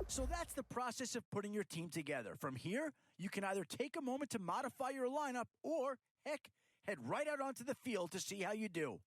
So that's the process of putting your team together. From here, you can either take a moment to modify your lineup or, heck, head right out onto the field to see how you do.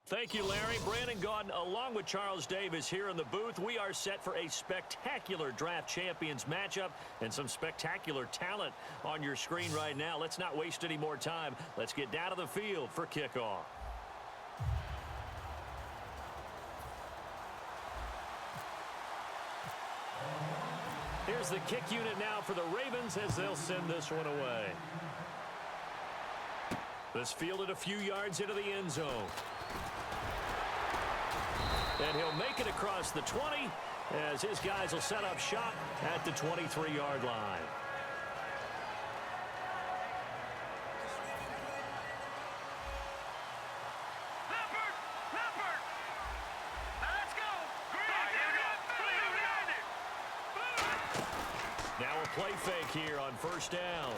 Thank you, Larry. Brandon Gaudin, along with Charles Davis here in the booth. We are set for a spectacular draft champions matchup and some spectacular talent on your screen right now. Let's not waste any more time. Let's get down to the field for kickoff. Here's the kick unit now for the Ravens as they'll send this one away. This fielded a few yards into the end zone. And he'll make it across the 20 as his guys will set up shop at the 23-yard line. Now a play fake here on first down.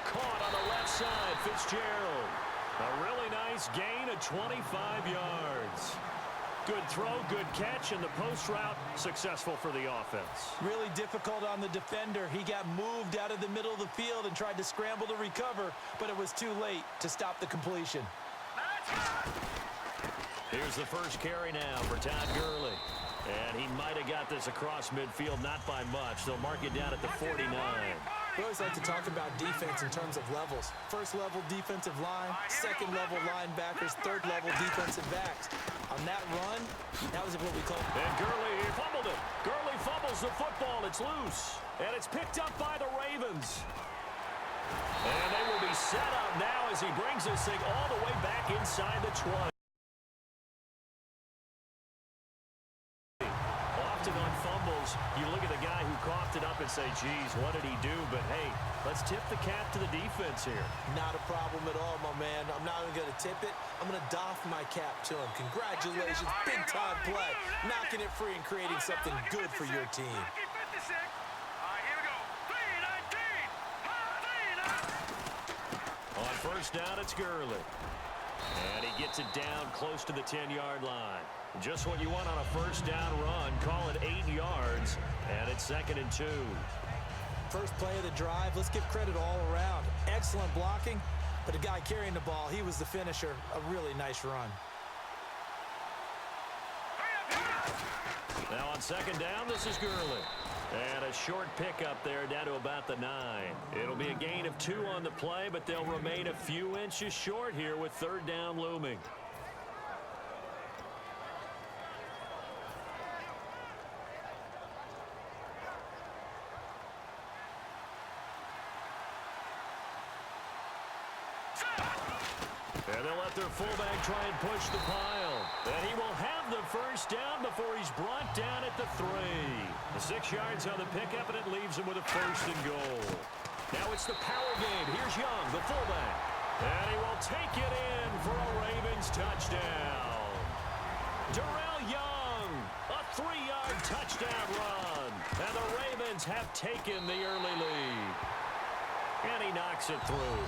Caught on the left side, Fitzgerald. A really nice gain of 25 yards. Good throw, good catch, and the post route successful for the offense. Really difficult on the defender. He got moved out of the middle of the field and tried to scramble to recover, but it was too late to stop the completion. Here's the first carry now for Todd Gurley. And he might have got this across midfield, not by much. They'll mark it down at the 49. We always like to talk about defense in terms of levels. First level defensive line, second level linebackers, third level defensive backs. On that run, that was what we call. And Gurley fumbled it. Gurley fumbles the football. It's loose. And it's picked up by the Ravens. And they will be set up now as he brings this thing all the way back inside the 20. Often on fumbles, you look at the guy who coughed it up and say, geez, what did he do? But, hey, let's tip the cap to the defense here. Not a problem at all, my man. I'm not even going to tip it. I'm going to doff my cap to him. Congratulations, big-time play. Knocking it free and creating something good for your team. On first down, it's Gurley. And he gets it down close to the 10-yard line. Just what you want on a first down run. Call it 8 yards, and it's 2nd and 2. First play of the drive. Let's give credit all around. Excellent blocking, but the guy carrying the ball, he was the finisher. A really nice run. Now on 2nd down, this is Gurley. And a short pickup there down to about the 9. It'll be a gain of 2 on the play, but they'll remain a few inches short here with 3rd down looming. And they'll let their fullback try and push the pile. And he will have the first down before he's brought down at the 3. The 6 yards on the pickup, and it leaves him with a 1st and goal. Now it's the power game. Here's Young, the fullback. And he will take it in for a Ravens touchdown. Darrell Young, a 3-yard touchdown run. And the Ravens have taken the early lead. And he knocks it through.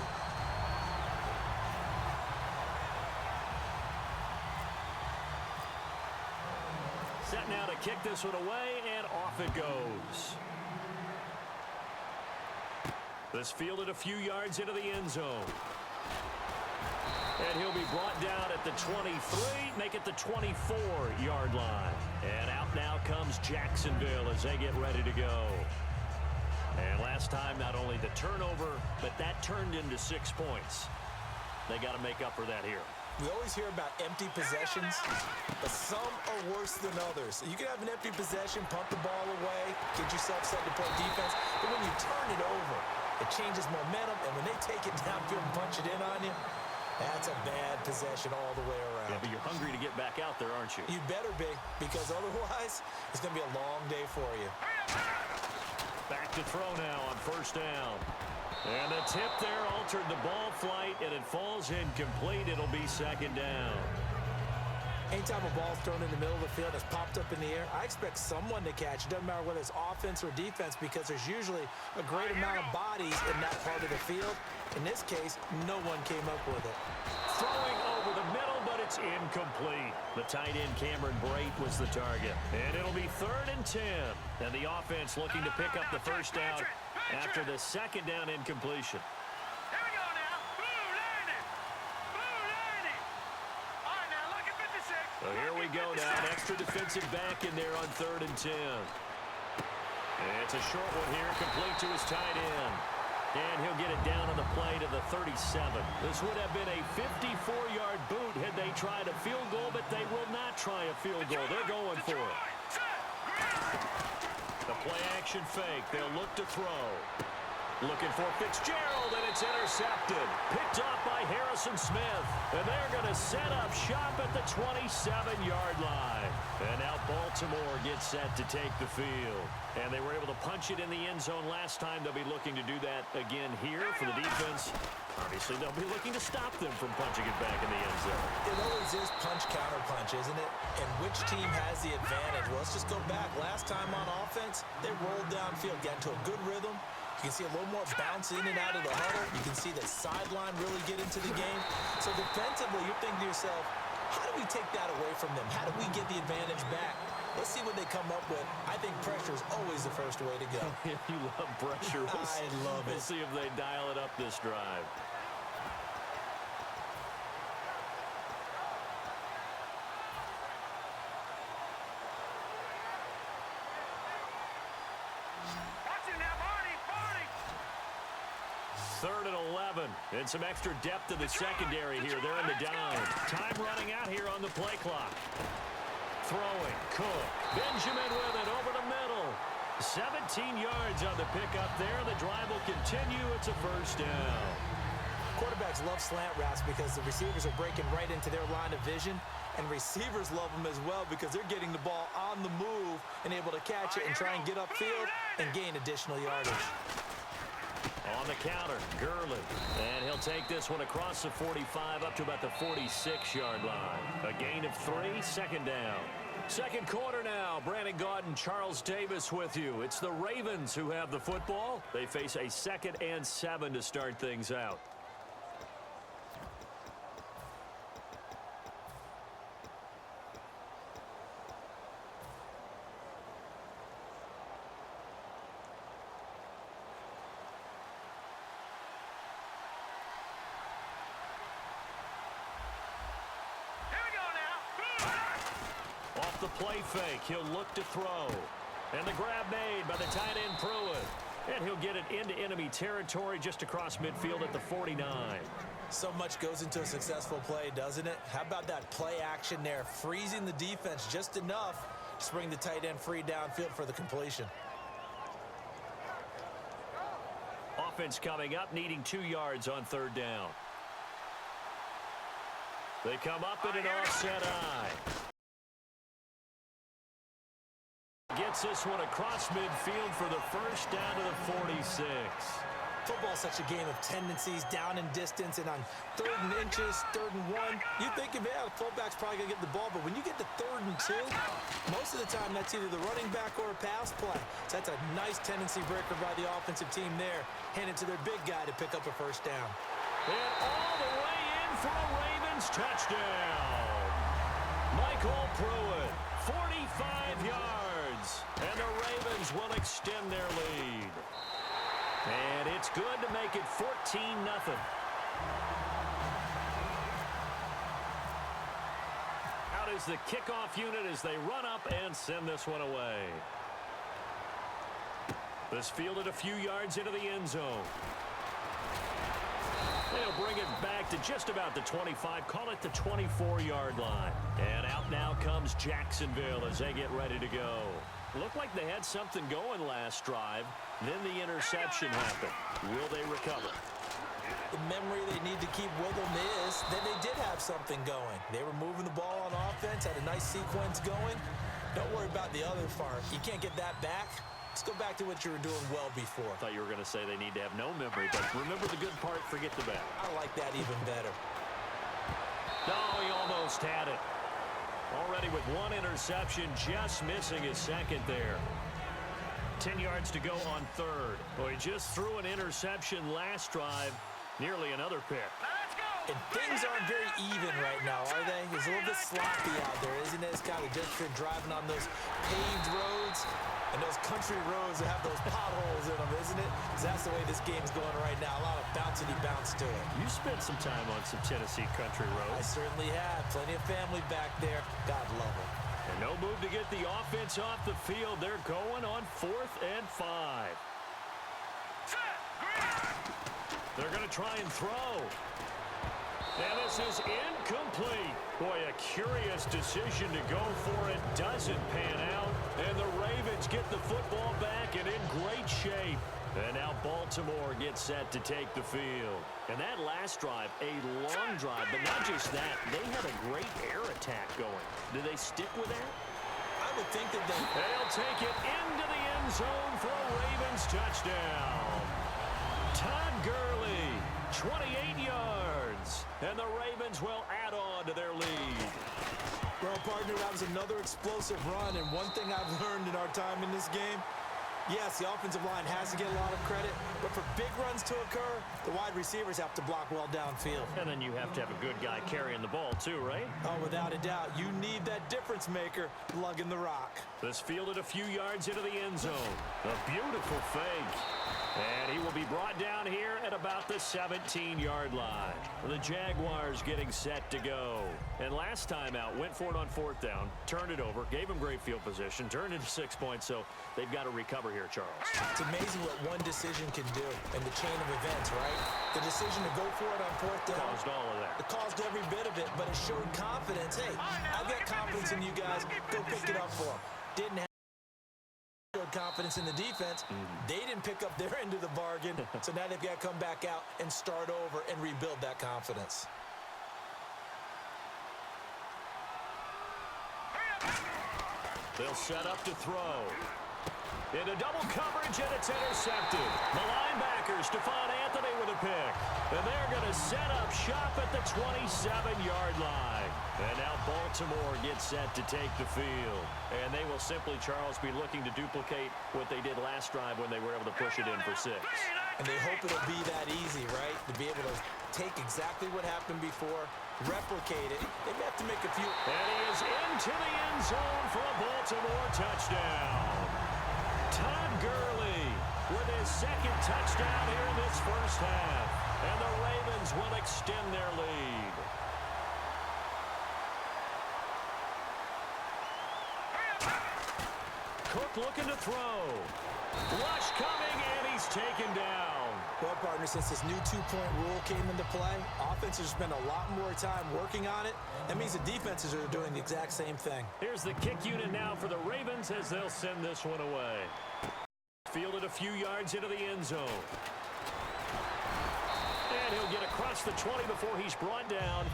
Set now to kick this one away, and off it goes. This fielded a few yards into the end zone. And he'll be brought down at the 23, make it the 24-yard line. And out now comes Jacksonville as they get ready to go. And last time, not only the turnover, but that turned into 6 points. They got to make up for that here. We always hear about empty possessions, but some are worse than others. You can have an empty possession, pump the ball away, get yourself set to play defense, but when you turn it over, it changes momentum, and when they take it downfield and punch it in on you, that's a bad possession all the way around. Yeah, but you're hungry to get back out there, aren't you? You better be, because otherwise, it's going to be a long day for you. Back to throw now on first down. And the tip there altered the ball flight, and it falls incomplete. It'll be second down. Anytime a ball's thrown in the middle of the field, it's popped up in the air, I expect someone to catch. It doesn't matter whether it's offense or defense, because there's usually a great amount of bodies in that part of the field. In this case, no one came up with it. Throwing over the middle, but it's incomplete. The tight end, Cameron Brate, was the target. And it'll be 3rd and 10. And the offense looking to pick up the first down after the second down incompletion. Here we go now. Boo, Laney. Boo, Laney. All right, now look at 56. So here we go now. An extra defensive back in there on 3rd and 10. And it's a short one here, complete to his tight end. And he'll get it down on the play to the 37. This would have been a 54-yard boot had they tried a field goal, but they will not try a field goal. They're going for it. The play-action fake. They'll look to throw. Looking for Fitzgerald, and it's intercepted. Picked off by Harrison Smith. And they're going to set up shop at the 27-yard line. And now Baltimore gets set to take the field. And they were able to punch it in the end zone last time. They'll be looking to do that again here for the defense. Obviously, they'll be looking to stop them from punching it back in the end zone. It always is punch-counter-punch, isn't it? And which team has the advantage? Well, let's just go back. Last time on offense, they rolled downfield, got into a good rhythm. You can see a little more bounce in and out of the huddle. You can see the sideline really get into the game. So defensively, you're thinking to yourself, how do we take that away from them? How do we get the advantage back? Let's see what they come up with. I think pressure is always the first way to go. You love pressure. I love it. We'll see if they dial it up this drive. Third and 11, and some extra depth in the secondary here. They're in the down. Time running out here on the play clock. Throwing, Cook. Benjamin with it over the middle. 17 yards on the pickup there. The drive will continue. It's a first down. Quarterbacks love slant routes because the receivers are breaking right into their line of vision, and receivers love them as well because they're getting the ball on the move and able to catch it and try and get upfield and gain additional yardage. On the counter, Gurley. And he'll take this one across the 45 up to about the 46-yard line. A gain of 3, second down. Second quarter now. Brandon Gaudin, Charles Davis with you. It's the Ravens who have the football. They face a 2nd and 7 to start things out. Off the play fake, he'll look to throw. And the grab made by the tight end Pruitt. And he'll get it into enemy territory just across midfield at the 49. So much goes into a successful play, doesn't it? How about that play action there, freezing the defense just enough to bring the tight end free downfield for the completion. Offense coming up, needing 2 yards on third down. They come up in an offset eye. Gets this one across midfield for the first down to the 46. Football's such a game of tendencies, down and distance, and on 3rd and inches, 3rd and 1, you think, yeah, the fullback's probably going to get the ball, but when you get to 3rd and 2, most of the time that's either the running back or a pass play. So that's a nice tendency breaker by the offensive team there. Hand it to their big guy to pick up a first down. And all the way in for a Ravens touchdown. Michael Pruitt, 45 yards, and the Ravens will extend their lead. And it's good to make it 14-0. Out is the kickoff unit as they run up and send this one away. This fielded a few yards into the end zone. They'll bring it back to just about the 25, call it the 24-yard line. And out now comes Jacksonville as they get ready to go. Looked like they had something going last drive. Then the interception happened. Will they recover? The memory they need to keep with them is that they did have something going. They were moving the ball on offense, had a nice sequence going. Don't worry about the other part. You can't get that back. Let's go back to what you were doing well before. I thought you were going to say they need to have no memory, but remember the good part, forget the bad. I like that even better. No, he almost had it. Already with one interception, just missing his second there. 10 yards to go on third. Well, he just threw an interception last drive. Nearly another pick. And things aren't very even right now, are they? It's a little bit sloppy out there, isn't it? It's kind of just for driving on those paved roads and those country roads that have those potholes in them, isn't it? Because that's the way this game's going right now. A lot of bouncy bounce to it. You spent some time on some Tennessee country I roads. certainly have. Plenty of family back there. God love them. And no move to get the offense off the field. They're going on 4th and 5. They're going to try and throw. And this is incomplete. Boy, a curious decision to go for it. Doesn't pan out. And the Ravens get the football back and in great shape. And now Baltimore gets set to take the field. And that last drive, a long drive, but not just that. They had a great air attack going. Do they stick with that? I would think that They'll take it into the end zone for a Ravens touchdown. Todd Gurley, 28 yards. And the Ravens will add on to their lead. Well, partner, that was another explosive run, and one thing I've learned in our time in this game, yes, the offensive line has to get a lot of credit, but for big runs to occur, the wide receivers have to block well downfield. And then you have to have a good guy carrying the ball too, right? Oh, without a doubt. You need that difference maker lugging the rock. This fielded a few yards into the end zone. A beautiful fake. And he will be brought down here at about the 17-yard line. The Jaguars getting set to go. And last time out, went for it on 4th down, turned it over, gave him great field position, turned into 6 points, so they've got to recover here, Charles. It's amazing what one decision can do in the chain of events, right? The decision to go for it on 4th down. Caused all of that. It caused every bit of it, but it showed confidence. Hey, I've got confidence in you guys. Go pick it up for them. Didn't have confidence in the defense. They didn't pick up their end of the bargain, so now they've got to come back out and start over and rebuild that confidence. They'll set up to throw. Into double coverage, and it's intercepted. The linebacker, Stephon Anthony with a pick. And they're going to set up shop at the 27-yard line. And now Baltimore gets set to take the field. And they will simply, Charles, be looking to duplicate what they did last drive when they were able to push it in for 6. And they hope it'll be that easy, right? To be able to take exactly what happened before, replicate it. They may have to make a few. And he is into the end zone for a Baltimore touchdown. Todd Gurley with his second touchdown here in this first half. And the Ravens will extend their lead. Cook looking to throw. Rush coming, and he's taken down. Well, partner, since this new two-point rule came into play, offenses spend a lot more time working on it. That means the defenses are doing the exact same thing. Here's the kick unit now for the Ravens as they'll send this one away. Fielded a few yards into the end zone. And he'll get across the 20 before he's brought down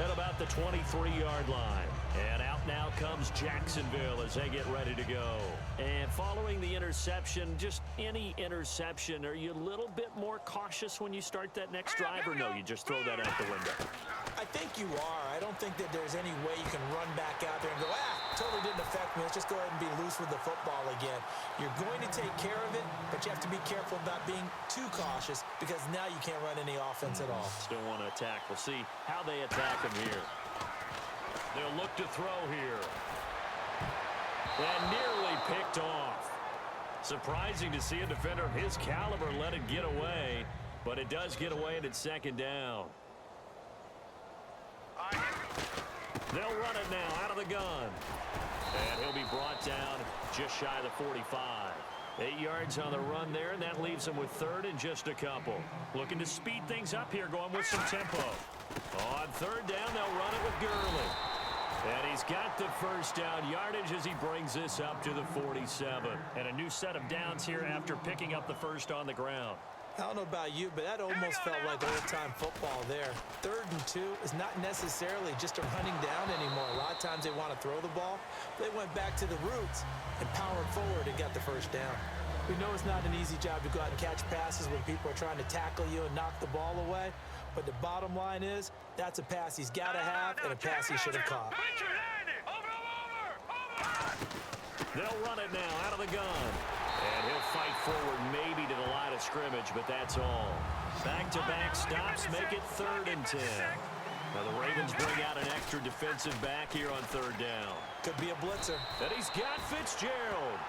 at about the 23-yard line. And out now comes Jacksonville as they get ready to go. And following the interception, just any interception, are you a little bit more cautious when you start that next drive, or no, you just throw that out the window? I think you are. I don't think that there's any way you can run back out there and go, totally didn't affect me. Let's just go ahead and be loose with the football again. You're going to take care of it, but you have to be careful about being too cautious because now you can't run any offense at all. Still want to attack. We'll see how they attack him here. They'll look to throw here. And nearly picked off. Surprising to see a defender of his caliber let it get away, but it does get away and it's second down. They'll run it now out of the gun. And he'll be brought down just shy of the 45. 8 yards on the run there, and that leaves them with third and just a couple. Looking to speed things up here, going with some tempo. On third down, they'll run it with Gurley. And he's got the first down yardage as he brings this up to the 47. And a new set of downs here after picking up the first on the ground. I don't know about you, but that almost felt like old-time football there. 3rd and 2 is not necessarily just a running down anymore. A lot of times they want to throw the ball. They went back to the roots and powered forward and got the first down. We know it's not an easy job to go out and catch passes when people are trying to tackle you and knock the ball away. But the bottom line is, that's a pass he's got to have and a pass he should have caught. They'll run it now out of the gun. And he'll fight forward maybe to the line of scrimmage, but that's all. Back-to-back stops make it 3rd and 10. Now the Ravens bring out an extra defensive back here on 3rd down. Could be a blitzer. And he's got Fitzgerald.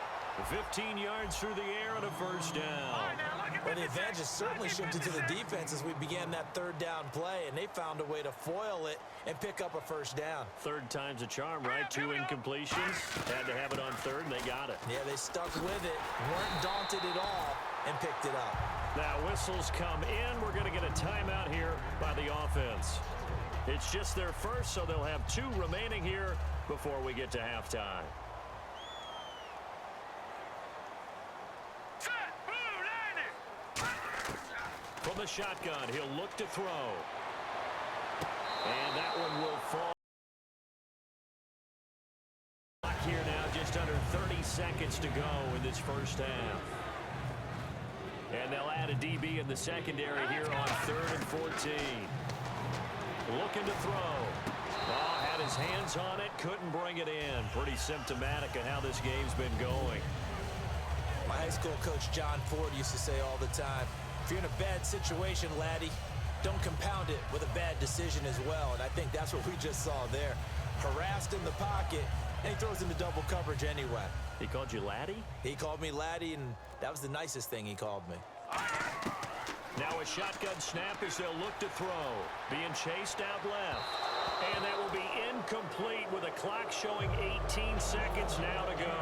15 yards through the air on a first down. Well, the advantage has certainly shifted to the defense as we began that 3rd down play, and they found a way to foil it and pick up a first down. 3rd time's a charm, right? 2 incompletions. Had to have it on 3rd, and they got it. Yeah, they stuck with it, weren't daunted at all, and picked it up. Now whistles come in. We're going to get a timeout here by the offense. It's just their first, so they'll have 2 remaining here before we get to halftime. From the shotgun, he'll look to throw. And that one will fall. Here now, just under 30 seconds to go in this first half. And they'll add a DB in the secondary here on 3rd and 14. Looking to throw. Oh, had his hands on it, couldn't bring it in. Pretty symptomatic of how this game's been going. My high school coach, John Ford, used to say all the time, if you're in a bad situation, laddie, don't compound it with a bad decision as well. And I think that's what we just saw there. Harassed in the pocket, and he throws into double coverage anyway. He called you laddie? He called me laddie, and that was the nicest thing he called me. Now a shotgun snap as they'll look to throw. Being chased out left. And that will be incomplete with a clock showing 18 seconds now to go.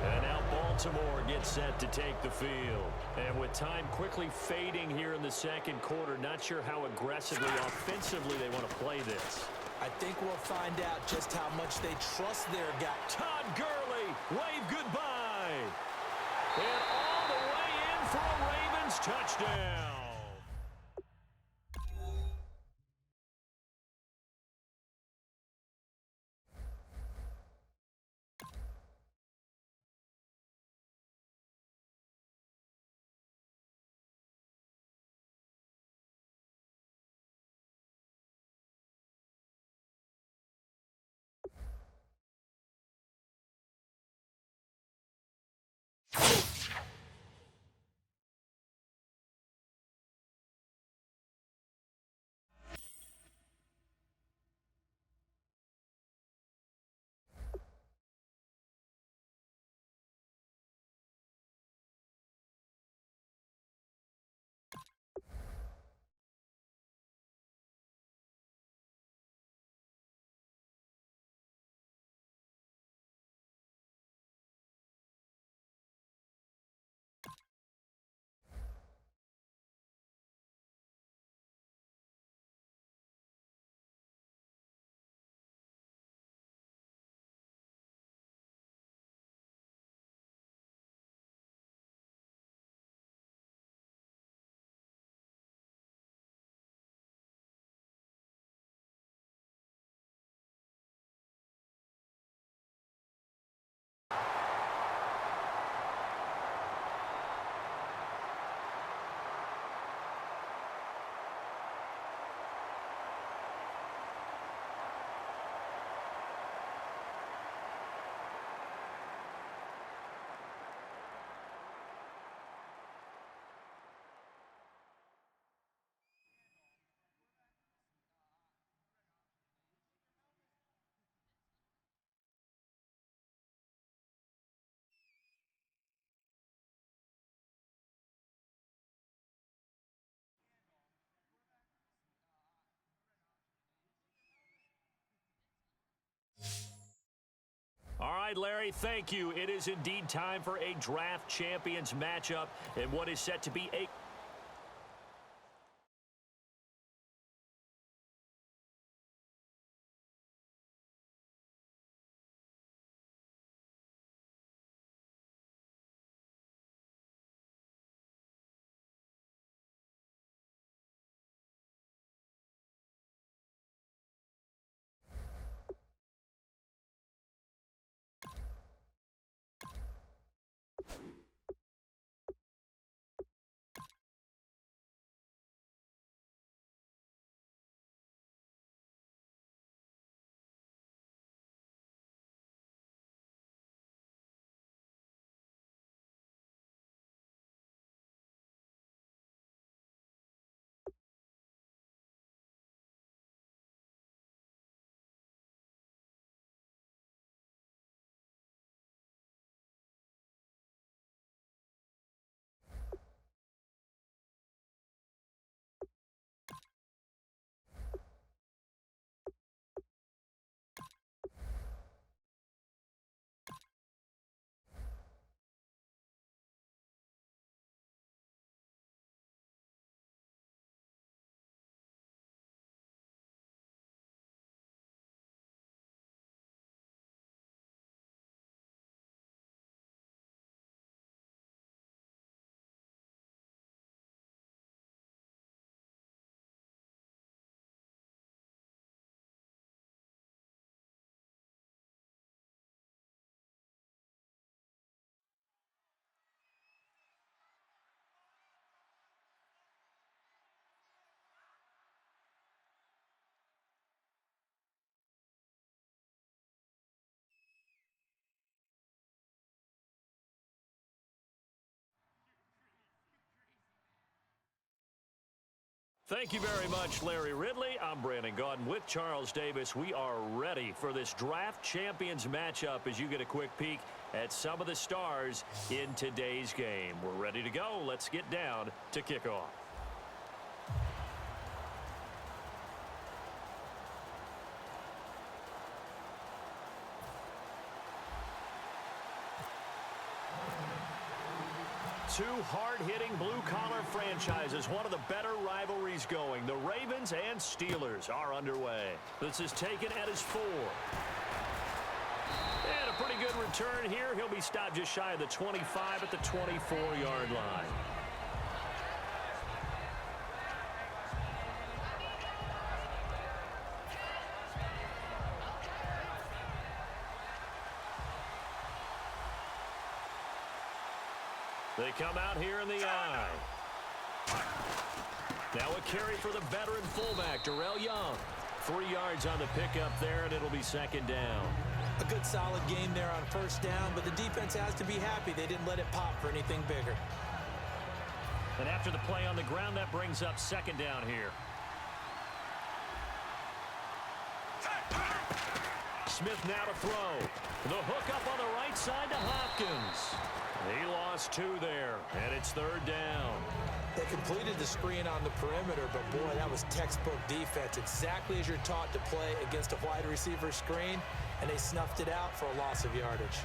And now Baltimore gets set to take the field. And with time quickly fading here in the second quarter, not sure how aggressively, offensively they want to play this. I think we'll find out just how much they trust their guy. Todd Gurley, wave goodbye. And all the way in for a Ravens touchdown. All right, Larry, thank you. It is indeed time for a draft champions matchup and what is set to be a... Thank you very much, Larry Ridley. I'm Brandon Gaudin with Charles Davis. We are ready for this draft champions matchup as you get a quick peek at some of the stars in today's game. We're ready to go. Let's get down to kickoff. Two hard-hitting blue-collar franchises, one of the better rivalries going. The Ravens and Steelers are underway. This is taken at his 4. And a pretty good return here. He'll be stopped just shy of the 25 at the 24-yard line. They come out here in the eye. Now a carry for the veteran fullback, Darrell Young. 3 yards on the pickup there, and it'll be second down. A good solid game there on first down, but the defense has to be happy they didn't let it pop for anything bigger. And after the play on the ground, that brings up second down here. Smith now to throw. The hook up on the right side to Hopkins. He lost 2 there, and it's third down. They completed the screen on the perimeter, but boy, that was textbook defense. Exactly as you're taught to play against a wide receiver screen, and they snuffed it out for a loss of yardage.